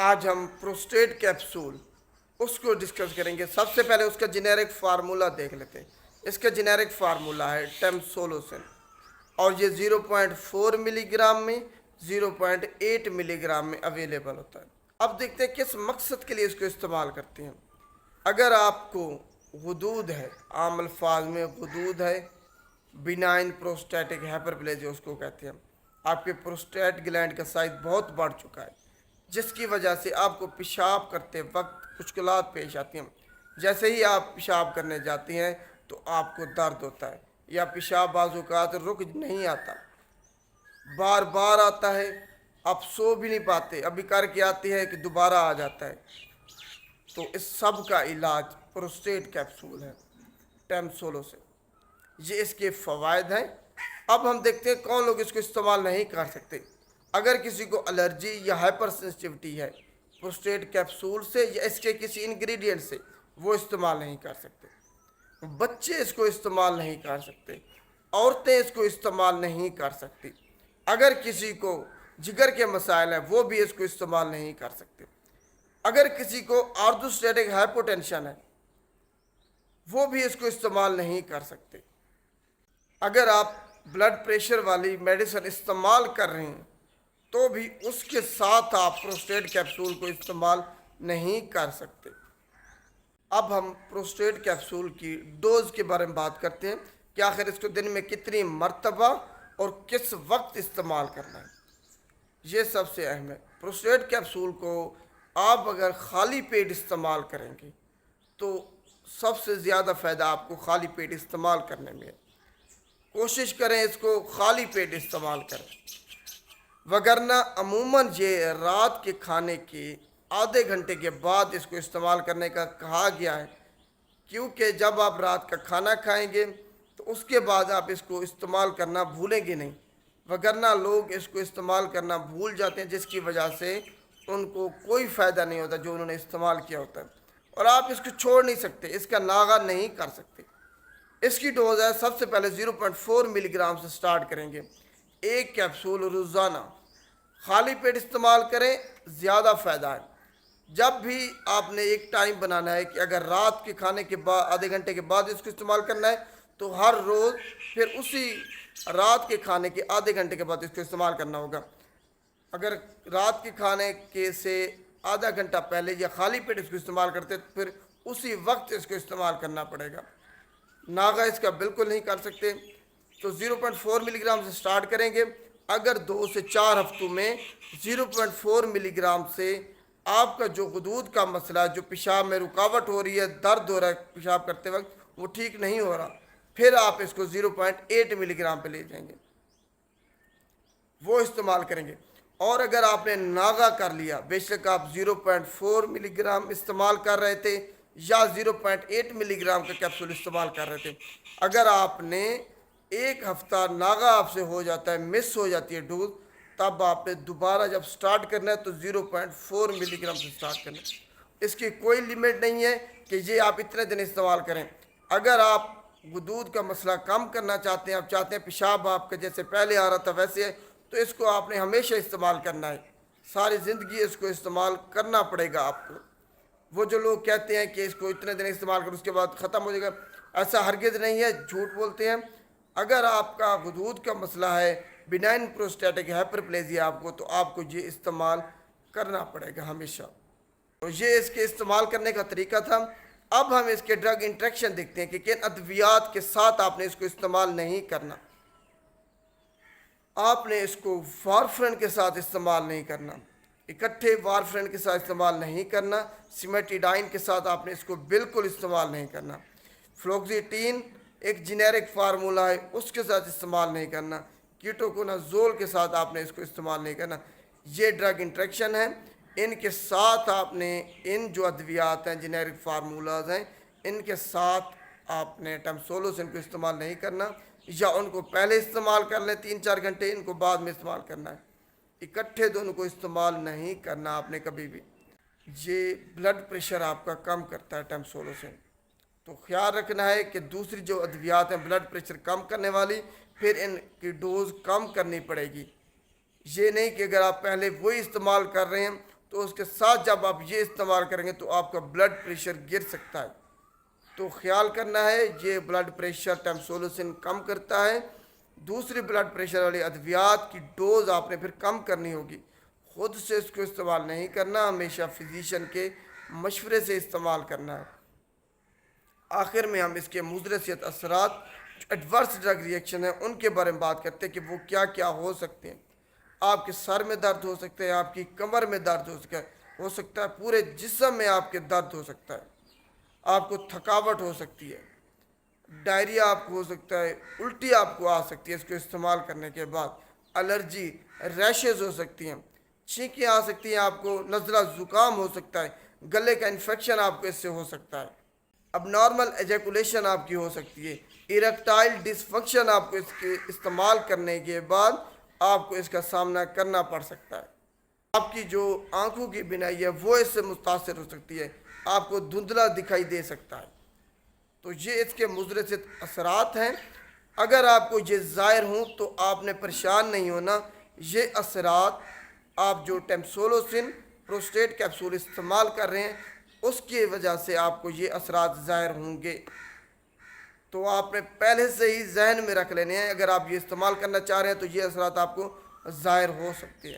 आज हम prostate capsule उसको डिस्कस करेंगे। सबसे पहले उसका जेनेरिक फार्मूला देख लेते हैं। इसका जेनेरिक फार्मूला है टेम्सोलोसिन और ये 0.4 मिलीग्राम में 0.8 मिलीग्राम में अवेलेबल होता है। अब देखते हैं किस मकसद के लिए इसको इस्तेमाल करते हैं। अगर आपको गुदूद है, आम अल्फाज में गुदूद है, बिनाइन प्रोस्टैटिक हाइपरप्लेजिया उसको कहते हैं, आपके प्रोस्टेट ग्लैंड का साइज बहुत बढ़ चुका है, जिसकी वजह से आपको पेशाब करते वक्त मुश्किलात पेश आती हैं। जैसे ही आप पेशाब करने जाती हैं तो आपको दर्द होता है या पेशाब बाज़ रुक नहीं आता, बार बार आता है, आप सो भी नहीं पाते, अभी करके आती है कि दोबारा आ जाता है। तो इस सब का इलाज प्रोस्टेट कैप्सूल है टेम्सोलोसिन। ये इसके फ़वाइद हैं। अब हम देखते हैं कौन लोग इसको इस्तेमाल नहीं कर सकते। अगर किसी को एलर्जी या हाइपर सेंसिटिविटी है प्रोस्टेट कैप्सूल से या इसके किसी इंग्रेडिएंट से, वो इस्तेमाल नहीं कर सकते। बच्चे इसको इस्तेमाल नहीं कर सकते, औरतें इसको इस्तेमाल नहीं कर सकती। अगर किसी को जिगर के मसाइल हैं वो भी इसको इस्तेमाल नहीं कर सकते। अगर किसी को ऑर्थोस्टैटिक हाइपोटेंशन है वो भी इसको इस्तेमाल नहीं कर सकते। अगर आप ब्लड प्रेशर वाली मेडिसिन इस्तेमाल कर रहे हैं तो भी उसके साथ आप प्रोस्टेट कैप्सूल को इस्तेमाल नहीं कर सकते। अब हम प्रोस्टेट कैप्सूल की डोज के बारे में बात करते हैं कि आखिर इसको दिन में कितनी मर्तबा और किस वक्त इस्तेमाल करना है। ये सबसे अहम है। प्रोस्टेट कैप्सूल को आप अगर खाली पेट इस्तेमाल करेंगे तो सबसे ज़्यादा फ़ायदा आपको खाली पेट इस्तेमाल करने में है। कोशिश करें इसको खाली पेट इस्तेमाल करें, वगरना अमूमन ये रात के खाने के आधे घंटे के बाद इसको इस्तेमाल करने का कहा गया है, क्योंकि जब आप रात का खाना खाएंगे तो उसके बाद आप इसको इस्तेमाल करना भूलेंगे नहीं, वगरना लोग इसको इस्तेमाल करना भूल जाते हैं, जिसकी वजह से उनको कोई फ़ायदा नहीं होता जो उन्होंने इस्तेमाल किया होता है। और आप इसको छोड़ नहीं सकते, इसका नागा नहीं कर सकते। इसकी डोज है, सबसे पहले 0.4 मिलीग्राम से स्टार्ट करेंगे। एक कैप्सूल रोज़ाना खाली पेट इस्तेमाल करें, ज़्यादा फ़ायदा है। जब भी आपने एक टाइम बनाना है कि अगर रात के खाने के बाद आधे घंटे के बाद इसको इस्तेमाल करना है तो हर रोज़ फिर उसी रात के खाने के आधे घंटे के बाद इसको इस्तेमाल करना होगा। अगर रात के खाने के से आधा घंटा पहले या खाली पेट इसको इस्तेमाल करते तो फिर उसी वक्त इसको इस्तेमाल करना पड़ेगा। नागा इसका बिल्कुल नहीं कर सकते। तो 0.4 मिलीग्राम से स्टार्ट करेंगे। अगर 2 से 4 हफ्तों में 0.4 मिलीग्राम से आपका जो गुदूद का मसला, जो पेशाब में रुकावट हो रही है, दर्द हो रहा है पेशाब करते वक्त, वो ठीक नहीं हो रहा, फिर आप इसको 0.8 मिलीग्राम पे ले जाएंगे, वो इस्तेमाल करेंगे। और अगर आपने नागा कर लिया, बेशक आप 0.4 मिलीग्राम इस्तेमाल कर रहे थे या 0.8 मिलीग्राम का कैप्सूल इस्तेमाल कर रहे थे, अगर आपने एक हफ्ता नागा आपसे हो जाता है, मिस हो जाती है डोज, तब आपने दोबारा जब स्टार्ट करना है तो 0.4 मिलीग्राम से स्टार्ट करना है। इसकी कोई लिमिट नहीं है कि ये आप इतने दिन इस्तेमाल करें। अगर आप गुदूद का मसला कम करना चाहते हैं, आप चाहते हैं पेशाब आपका जैसे पहले आ रहा था वैसे है, तो इसको आपने हमेशा इस्तेमाल करना है, सारी ज़िंदगी इसको इस्तेमाल करना पड़ेगा आपको। वो जो लोग कहते हैं कि इसको इतने दिन इस्तेमाल कर उसके बाद ख़त्म हो जाएगा, ऐसा हरगिज़ नहीं है, झूठ बोलते हैं। अगर आपका गुदूद का मसला है, बिनाइन प्रोस्टैटिक हाइपरप्लेजिया आपको, तो आपको ये इस्तेमाल करना पड़ेगा हमेशा। तो ये इसके इस्तेमाल करने का तरीका था। अब हम इसके ड्रग इंट्रैक्शन देखते हैं कि किन अद्वियात के साथ आपने इसको इस्तेमाल नहीं करना। आपने इसको वारफरिन के साथ इस्तेमाल नहीं करना, इकट्ठे वारफरिन के साथ इस्तेमाल नहीं करना। सिमेटिडाइन के साथ आपने इसको बिल्कुल इस्तेमाल नहीं करना। फ्लोक्सिटीन एक जेनेरिक फार्मूला है, उसके साथ इस्तेमाल नहीं करना। कीटोकोनाजोल के साथ आपने इसको इस्तेमाल नहीं करना। ये ड्रग इंट्रैक्शन है, इनके साथ आपने इन जो अद्वियात हैं, जेनेरिक फार्मूलाज हैं, इनके साथ आपने टेम्सोलोसिन को इस्तेमाल नहीं करना, या उनको पहले इस्तेमाल कर लें 3-4 घंटे, इनको बाद में इस्तेमाल करना है। इकट्ठे दोनों को इस्तेमाल नहीं करना आपने कभी भी। ये ब्लड प्रेशर आपका कम करता है टेम्सोलोसिन, तो ख्याल रखना है कि दूसरी जो अद्वियात हैं ब्लड प्रेशर कम करने वाली, फिर इनकी डोज कम करनी पड़ेगी। ये नहीं कि अगर आप पहले वही इस्तेमाल कर रहे हैं تو اس کے ساتھ جب آپ یہ استعمال کریں گے تو آپ کا بلڈ پریشر گر سکتا ہے. تو خیال کرنا ہے، یہ بلڈ پریشر ٹیمسولوسن کم کرتا ہے. دوسری بلڈ پریشر والی ادویات کی ڈوز آپ نے پھر کم کرنی ہوگی، خود سے اس کو استعمال نہیں کرنا، ہمیشہ فزیشین کے مشورے سے استعمال کرنا ہے. آخر میں ہم اس کے مضر صحت اثرات، ایڈورس ڈرگ ریئیکشن ہیں، ان کے بارے میں بات کرتے ہیں کہ وہ کیا کیا ہو سکتے ہیں. آپ کے سر میں درد ہو سکتا ہے، آپ کی کمر میں درد ہو سکتا ہے، پورے جسم میں آپ کے درد ہو سکتا ہے، آپ کو تھکاوٹ ہو سکتی ہے، ڈائریا آپ کو ہو سکتا ہے، الٹی آپ کو آ سکتی ہے اس کو استعمال کرنے کے بعد، الرجی، ریشز ہو سکتی ہیں، چھینکیں آ سکتی ہیں، آپ کو نزلہ زکام ہو سکتا ہے، گلے کا انفیکشن آپ کو اس سے ہو سکتا ہے، اب نارمل ایجیکولیشن آپ کی ہو سکتی ہے، ایریکٹائل ڈس فنکشن آپ کو اس کے استعمال کرنے کے بعد آپ کو اس کا سامنا کرنا پڑ سکتا ہے. آپ کی جو آنکھوں کی بینائی ہے وہ اس سے متاثر ہو سکتی ہے، آپ کو دھندلا دکھائی دے سکتا ہے. تو یہ اس کے مضر صحت اثرات ہیں. اگر آپ کو یہ ظاہر ہوں تو آپ نے پریشان نہیں ہونا. یہ اثرات آپ جو ٹیمسولوسن پروسٹیٹ کیپسول استعمال کر رہے ہیں اس کی وجہ سے آپ کو یہ اثرات ظاہر ہوں گے. تو آپ نے پہلے سے ہی ذہن میں رکھ لینے ہیں، اگر آپ یہ استعمال کرنا چاہ رہے ہیں تو یہ اثرات آپ کو ظاہر ہو سکتے ہیں.